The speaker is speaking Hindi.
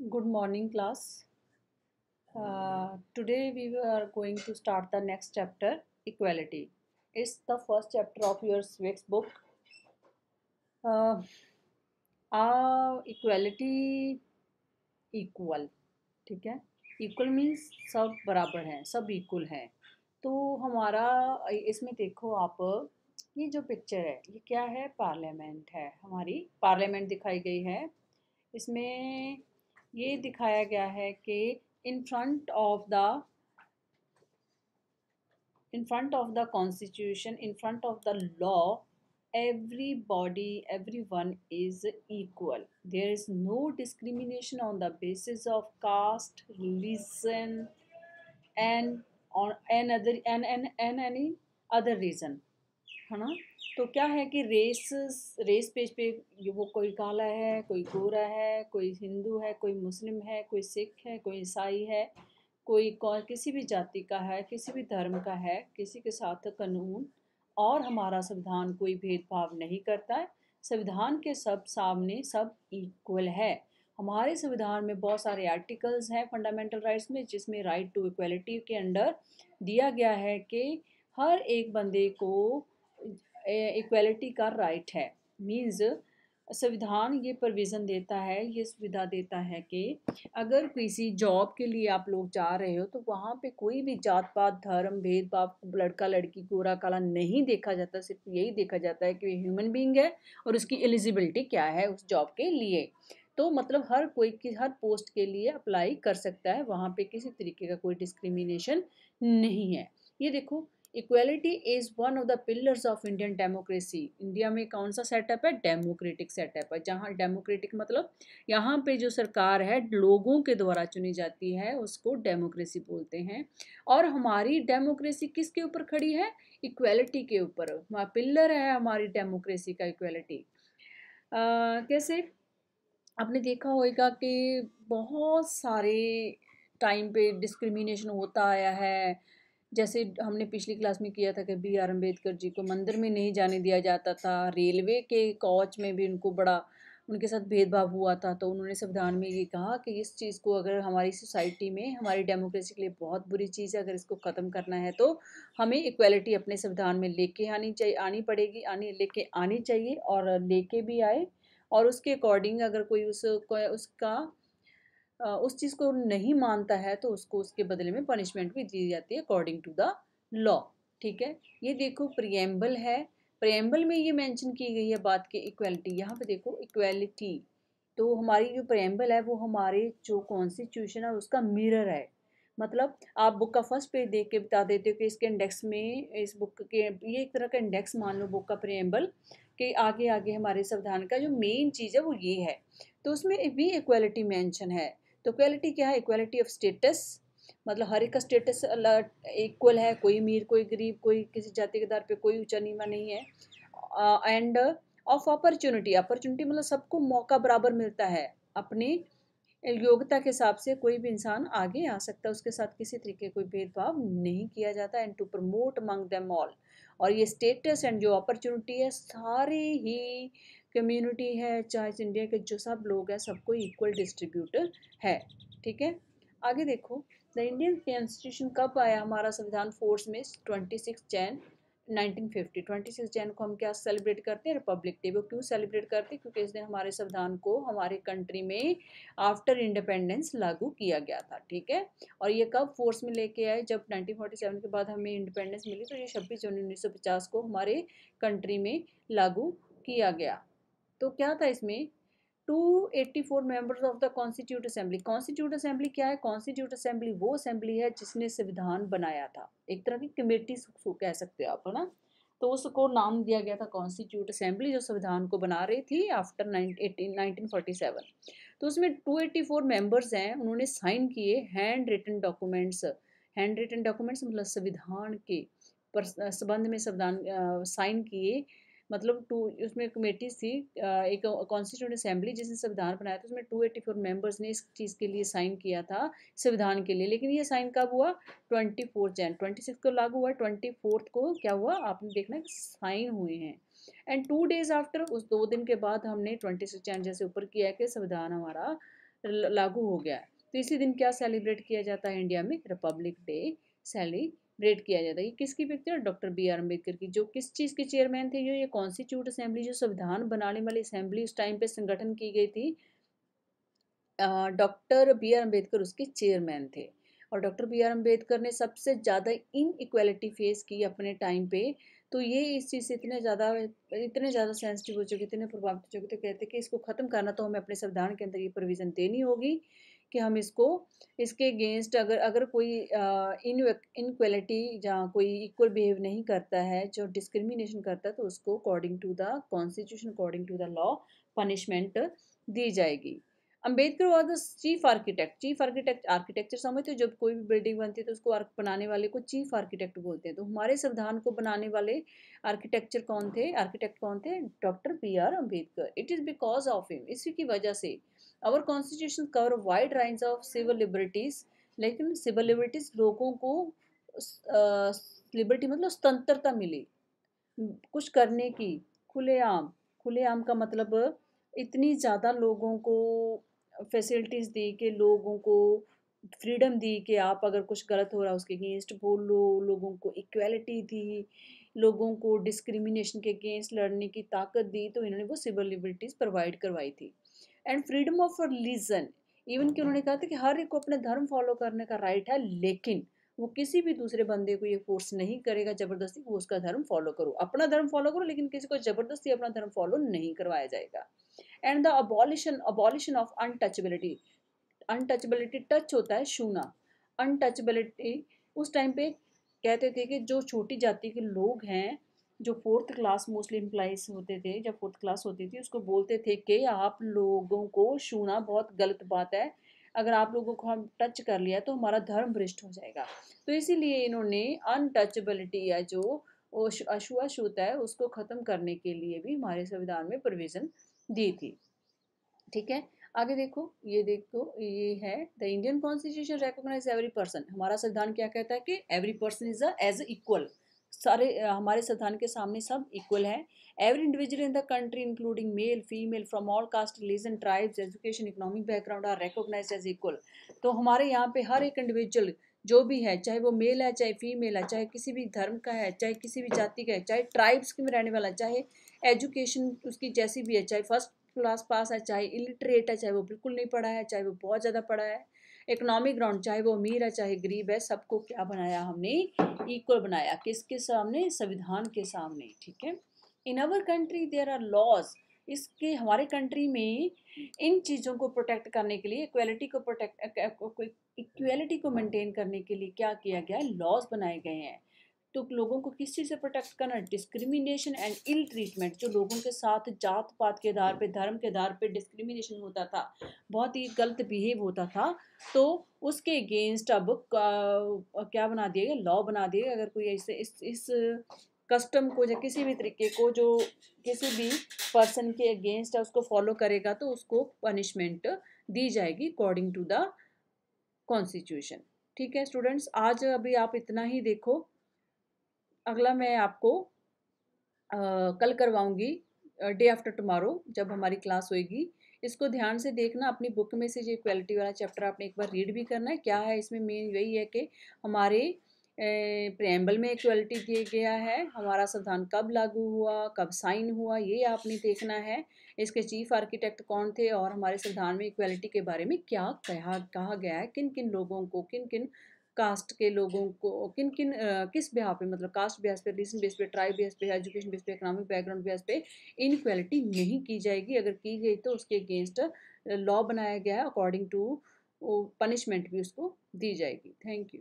Good morning, class. Today we are going to start the next chapter, equality. It's the first chapter of your civics book. Uh, Equality, equal, ठीक है. इक्वल मीन्स सब बराबर हैं, सब इक्वल हैं. तो हमारा इसमें देखो आप, ये जो पिक्चर है ये क्या है? पार्लियामेंट है, हमारी पार्लियामेंट दिखाई गई है. इसमें ये दिखाया गया है कि in front of the in front of the constitution, in front of the law, everybody, everyone is equal. There is no discrimination on the basis of caste, religion, and on another and any other reason, है ना. तो क्या है कि रेस पेज पे वो कोई काला है, कोई गोरा है, कोई हिंदू है, कोई मुस्लिम है, कोई सिख है, कोई ईसाई है, कोई किसी भी जाति का है, किसी भी धर्म का है, किसी के साथ कानून और हमारा संविधान कोई भेदभाव नहीं करता है. संविधान के सब सामने सब इक्वल है. हमारे संविधान में बहुत सारे आर्टिकल्स हैं फंडामेंटल राइट्स में, जिसमें राइट टू इक्वलिटी के अंडर दिया गया है कि हर एक बंदे को इक्वलिटी का राइट है. मीन्स संविधान ये प्रोविज़न देता है, ये सुविधा देता है कि अगर किसी जॉब के लिए आप लोग जा रहे हो तो वहाँ पे कोई भी जात पात धर्म भेदभाव, लड़का लड़की गोरा काला नहीं देखा जाता. सिर्फ यही देखा जाता है कि वो ह्यूमन बीइंग है और उसकी एलिजिबिलिटी क्या है उस जॉब के लिए. तो मतलब हर कोई की हर पोस्ट के लिए अप्लाई कर सकता है, वहाँ पे किसी तरीके का कोई डिस्क्रिमिनेशन नहीं है. ये देखो, equality is one of the pillars of Indian democracy. India में कौन सा सेटअप है? डेमोक्रेटिक सेटअप है. जहाँ डेमोक्रेटिक मतलब यहाँ पे जो सरकार है लोगों के द्वारा चुनी जाती है, उसको डेमोक्रेसी बोलते हैं. और हमारी डेमोक्रेसी किसके ऊपर खड़ी है? इक्वेलिटी के ऊपर. पिलर है हमारी डेमोक्रेसी का इक्वेलिटी. कैसे? आपने देखा होगा कि बहुत सारे टाइम पे डिस्क्रिमिनेशन होता आया है. जैसे हमने पिछली क्लास में किया था कि बी आर अम्बेडकर जी को मंदिर में नहीं जाने दिया जाता था, रेलवे के कोच में भी उनको बड़ा उनके साथ भेदभाव हुआ था. तो उन्होंने संविधान में ये कहा कि इस चीज़ को अगर हमारी सोसाइटी में, हमारी डेमोक्रेसी के लिए बहुत बुरी चीज़ है, अगर इसको ख़त्म करना है तो हमें इक्वलिटी अपने संविधान में लेके आनी चाहिए, आनी पड़ेगी, लेके आनी चाहिए और लेके भी आए. और उसके अकॉर्डिंग अगर कोई उसका उस चीज़ को नहीं मानता है तो उसको उसके बदले में पनिशमेंट भी दी जाती है अकॉर्डिंग टू द लॉ. ठीक है. ये देखो प्रियम्बल है. प्रियम्बल में ये मेंशन की गई है बात की इक्वलिटी. यहाँ पे देखो इक्वलिटी. तो हमारी जो प्रियम्बल है वो हमारे जो कॉन्स्टिट्यूशन है उसका मिरर है. मतलब आप बुक का फर्स्ट पेज देख के बता देते हो कि इसके इंडेक्स में, इस बुक के ये एक तरह का इंडेक्स मान लो बुक का प्रियम्बल, के आगे आगे हमारे संविधान का जो मेन चीज़ है वो ये है. तो उसमें भी इक्वलिटी मेंशन है. तो इक्वलिटी क्या है? Equality of status. मतलब हर एक का स्टेटस इक्वल है, कोई अमीर कोई गरीब, कोई किसी जाति के आधार पे कोई ऊंचा नीवा नहीं है. End of opportunity. अपॉर्चुनिटी मतलब सबको मौका बराबर मिलता है. अपनी योग्यता के हिसाब से कोई भी इंसान आगे आ सकता है, उसके साथ किसी तरीके कोई भेदभाव नहीं किया जाता. And to promote among them all. और ये स्टेटस एंड जो अपॉर्चुनिटी है सारी ही कम्युनिटी है, चाहे इंडिया के जो सब लोग हैं सबको इक्वल डिस्ट्रीब्यूटर है. ठीक है. आगे देखो, द इंडियन कॉन्स्टिट्यूशन कब आया हमारा संविधान फोर्स में? 26 जैन 1950. 26 जैन को हम क्या सेलिब्रेट करते हैं? Republic day. वो क्यों सेलिब्रेट करते हैं? क्योंकि इस दिन हमारे संविधान को हमारे कंट्री में आफ्टर इंडिपेंडेंस लागू किया गया था. ठीक है. और ये कब फोर्स में लेके आए? जब 1947 के बाद हमें इंडिपेंडेंस मिली तो ये 26 जनवरी 1950 को हमारे कंट्री में लागू किया गया. तो क्या था इसमें? 284 members of the constitute assembly. Constitute assembly क्या है? कॉन्स्टिट्यूट असेंबली वो असेंबली है जिसने संविधान बनाया था. एक तरह की कमेटी कह सकते हो आप, है ना. तो उसको नाम दिया गया था कॉन्स्टिट्यूट असेंबली, जो संविधान को बना रही थी आफ्टर 1947. तो उसमें 284 मेंबर्स हैं, उन्होंने साइन किए hand written documents. Hand written documents मतलब संविधान के संबंध में संविधान साइन किए. मतलब टू उसमें कमेटीज थी, एक कॉन्स्टिट्यूंट असेंबली जिसने संविधान बनाया था, उसमें 284 मेंबर्स ने इस चीज़ के लिए साइन किया था संविधान के लिए. लेकिन ये साइन कब हुआ? 24 जैन. 26 को लागू हुआ, 24 को क्या हुआ आपने देखना साइन हुए हैं. एंड 2 days आफ्टर, उस 2 दिन के बाद हमने 26 जैन जैसे ऊपर किया है कि संविधान हमारा लागू हो गया। तो इसी दिन क्या सेलिब्रेट किया जाता है इंडिया में? रिपब्लिक डे सेलिब्रेट किया जाता है। ये किसकी picture? Doctor B R Ambedkar की। जो किस चीज़ के चेयरमैन थे? ये कॉन्स्टिट्यूट असेंबली, जो संविधान बनाने वाली असेंबली उस टाइम पे संगठन की गई थी, डॉक्टर बी आर अम्बेडकर उसके चेयरमैन थे। और डॉक्टर बी आर अम्बेडकर ने सबसे ज़्यादा इनइक्वालिटी फेस की अपने टाइम पे। तो ये इस चीज़ से इतने ज़्यादा सेंसिटिव हो चुके थे, इतने प्रभावित हो चुके थे, कहते कि इसको ख़त्म करना तो हमें अपने संविधान के अंदर ये प्रोविज़न देनी होगी कि हम इसको, इसके अगेंस्ट अगर अगर कोई इनइक्वालिटी या कोई इक्वल बिहेव नहीं करता है, जो डिस्क्रिमिनेशन करता है, तो उसको according to the constitution, according to the law punishment दी जाएगी। Ambedkar was the chief architect. Chief architect, architecture समझते हो, जब कोई भी बिल्डिंग बनती है तो उसको बनाने वाले को चीफ आर्किटेक्ट बोलते हैं। तो हमारे संविधान को बनाने वाले आर्किटेक्चर कौन थे? आर्किटेक्ट कौन थे? Doctor B R Ambedkar. It is because of him, इसी की वजह से our constitution cover wide range of civil liberties. लेकिन सिविल लिबर्टीज, लोगों को लिबर्टी मतलब स्वतंत्रता मिली कुछ करने की, खुलेआम। खुलेआम का मतलब इतनी ज़्यादा लोगों को फैसिलिटीज़ दी कि लोगों को फ्रीडम दी कि आप अगर कुछ गलत हो रहा है उसके अगेंस्ट बोलो, लोगों को इक्वालिटी दी, लोगों को डिस्क्रिमिनेशन के अगेंस्ट लड़ने की ताकत दी। तो इन्होंने वो सिविल लिबर्टीज़ प्रोवाइड करवाई थी। And freedom of religion, even कि उन्होंने कहा था कि हर एक को अपने धर्म फॉलो करने का राइट है, लेकिन वो किसी भी दूसरे बंदे को ये फोर्स नहीं करेगा ज़बरदस्ती वो उसका धर्म फॉलो करो। अपना धर्म फॉलो करो, लेकिन किसी को ज़बरदस्ती अपना धर्म फॉलो नहीं करवाया जाएगा। And the abolition of untouchability. Untouchability, touch होता है छूना, अनटचेबिलिटी। उस टाइम पे कहते थे कि जो छोटी जाति के लोग हैं, जो फोर्थ क्लास मोस्टली एम्प्लॉइज होते थे, जब फोर्थ क्लास होती थी उसको बोलते थे कि आप लोगों को छूना बहुत गलत बात है, अगर आप लोगों को हम टच कर लिया तो हमारा धर्म भ्रष्ट हो जाएगा। तो इसीलिए इन्होंने अनटचेबिलिटी या जो अछूआछूत है उसको ख़त्म करने के लिए भी हमारे संविधान में प्रोविज़न दी थी। ठीक है, आगे देखो, ये देखो, ये है the Indian constitution recognize every person. हमारा संविधान क्या कहता है कि every person is as equal. सारे हमारे संविधान के सामने सब इक्वल है। Every individual in the country including male female from all caste religion tribes education economic background are recognized as equal. तो हमारे यहाँ पे हर एक इंडिविजुअल जो भी है, चाहे वो मेल है, चाहे फीमेल है, चाहे किसी भी धर्म का है, चाहे किसी भी जाति का है, चाहे ट्राइब्स में रहने वाला है, चाहे एजुकेशन उसकी जैसी भी है, चाहे फर्स्ट क्लास पास है, चाहे इलिटरेट है, चाहे वो बिल्कुल नहीं पढ़ा है, चाहे वो बहुत ज़्यादा पढ़ा है, इकोनॉमिक ग्राउंड, चाहे वो अमीर है चाहे गरीब है, सबको क्या बनाया हमने? इक्वल बनाया। किसके सामने? संविधान के सामने। ठीक है, in our country there are laws. इसके हमारे कंट्री में इन चीज़ों को प्रोटेक्ट करने के लिए, इक्वेलिटी को मेंटेन करने के लिए क्या किया गया है? लॉज बनाए गए हैं। तो लोगों को किस चीज़ से प्रोटेक्ट करना? Discrimination and ill treatment. जो लोगों के साथ जात पात के आधार पे, धर्म के आधार पे डिस्क्रिमिनेशन होता था, बहुत ही गलत बिहेव होता था, तो उसके अगेंस्ट अब क्या बना दिया गया? लॉ बना दिया गया। अगर कोई ऐसे इस कस्टम को या किसी भी तरीके को जो किसी भी पर्सन के अगेंस्ट है उसको फॉलो करेगा तो उसको पनिशमेंट दी जाएगी अकॉर्डिंग टू द कॉन्स्टिट्यूशन। ठीक है स्टूडेंट्स, आज अभी आप इतना ही देखो। अगला मैं आपको कल करवाऊंगी, डे आफ्टर टुमारो जब हमारी क्लास होएगी। इसको ध्यान से देखना, अपनी बुक में से जो इक्वालिटी वाला चैप्टर आपने एक बार रीड भी करना है। क्या है इसमें? मेन यही है कि हमारे प्रेम्बल में इक्वालिटी दिया गया है, हमारा संविधान कब लागू हुआ, कब साइन हुआ, ये आपने देखना है। इसके चीफ आर्किटेक्ट कौन थे और हमारे संविधान में इक्वालिटी के बारे में क्या कहा गया है, किन किन लोगों को, किन किन कास्ट के लोगों को, किन किन किस बेहाव पे, मतलब कास्ट बेस पे, रिलीजन बेस पे, ट्राइब बेस पे, एजुकेशन बेस पे, इकोनॉमिक बैकग्राउंड बेस पे इनक्वालिटी नहीं की जाएगी। अगर की गई तो उसके अगेंस्ट लॉ बनाया गया है, अकॉर्डिंग टू पनिशमेंट भी उसको दी जाएगी। Thank you.